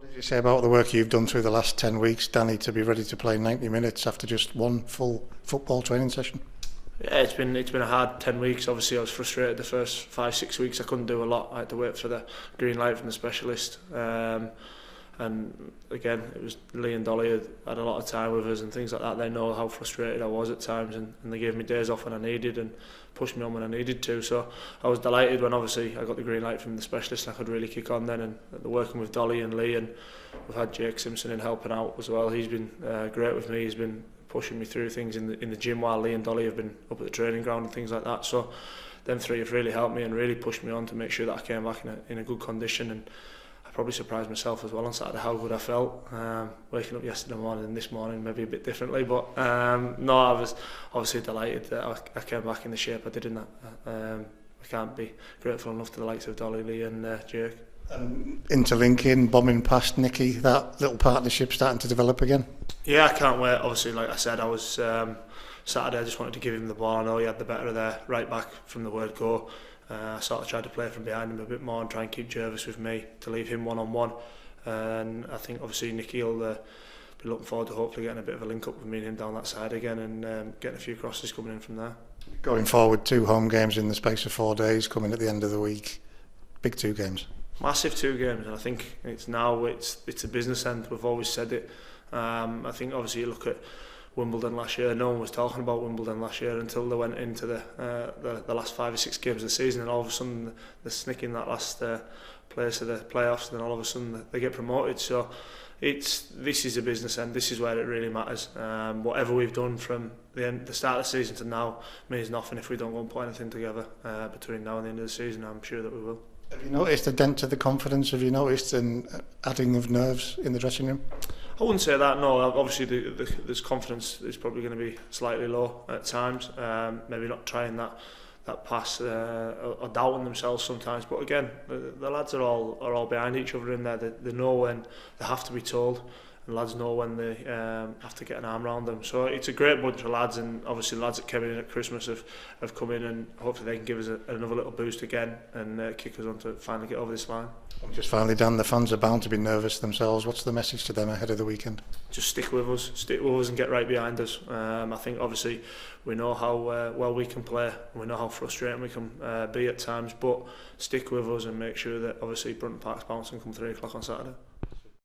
What did you say about the work you've done through the last 10 weeks, Danny, to be ready to play 90 minutes after just one full football training session? Yeah, it's been a hard 10 weeks. Obviously, I was frustrated the first 5-6 weeks. I couldn't do a lot. I had to wait for the green light from the specialist. And again, it was Lee and Dolly had a lot of time with us and things like that. They know how frustrated I was at times, and they gave me days off when I needed and pushed me on when I needed to. So I was delighted when obviously I got the green light from the specialist and I could really kick on then. And working with Dolly and Lee, and we've had Jake Simpson in helping out as well. He's been great with me. He's been pushing me through things in the gym while Lee and Dolly have been up at the training ground and things like that. So them three have really helped me and really pushed me on to make sure that I came back in a good condition. And I probably surprised myself as well on Saturday how good I felt. Waking up yesterday morning and this morning maybe a bit differently, but no, I was obviously delighted that I came back in the shape I did in that. I can't be grateful enough to the likes of Dolly, Lee and Jake. Interlinking, bombing past Nicky, that little partnership starting to develop again? Yeah, I can't wait. Obviously, like I said, I was Saturday I just wanted to give him the ball. I know he had the better of there right back from the word go. I sort of tried to play from behind him a bit more and try and keep Jervis with me to leave him one-on-one. And I think obviously Nicky will be looking forward to hopefully getting a bit of a link up with me and him down that side again, and getting a few crosses coming in from there. Going forward, 2 home games in the space of 4 days, coming at the end of the week. Big 2 games. Massive 2 games, and I think it's a business end. We've always said it. I think obviously you look at Wimbledon last year. No one was talking about Wimbledon last year until they went into the last 5 or 6 games of the season, and all of a sudden they're snicking that last place of the playoffs, and then all of a sudden they get promoted. So this is a business end. This is where it really matters. Whatever we've done from the start of the season to now means nothing if we don't go and put anything together between now and the end of the season. I'm sure that we will. Have you noticed a dent to the confidence? Have you noticed an adding of nerves in the dressing room? I wouldn't say that, no. Obviously there's confidence is probably going to be slightly low at times. Maybe not trying that pass or doubting themselves sometimes. But again, the lads are all behind each other in there. They know when they have to be told, and lads know when they have to get an arm around them. So it's a great bunch of lads, and obviously the lads that came in at Christmas have come in, and hopefully they can give us another little boost again and kick us on to finally get over this line. Just finally, Dan, the fans are bound to be nervous themselves. What's the message to them ahead of the weekend? Just stick with us and get right behind us. I think obviously we know how well we can play, we know how frustrating we can be at times, but stick with us and make sure that obviously Brunton Park's bouncing come 3 o'clock on Saturday.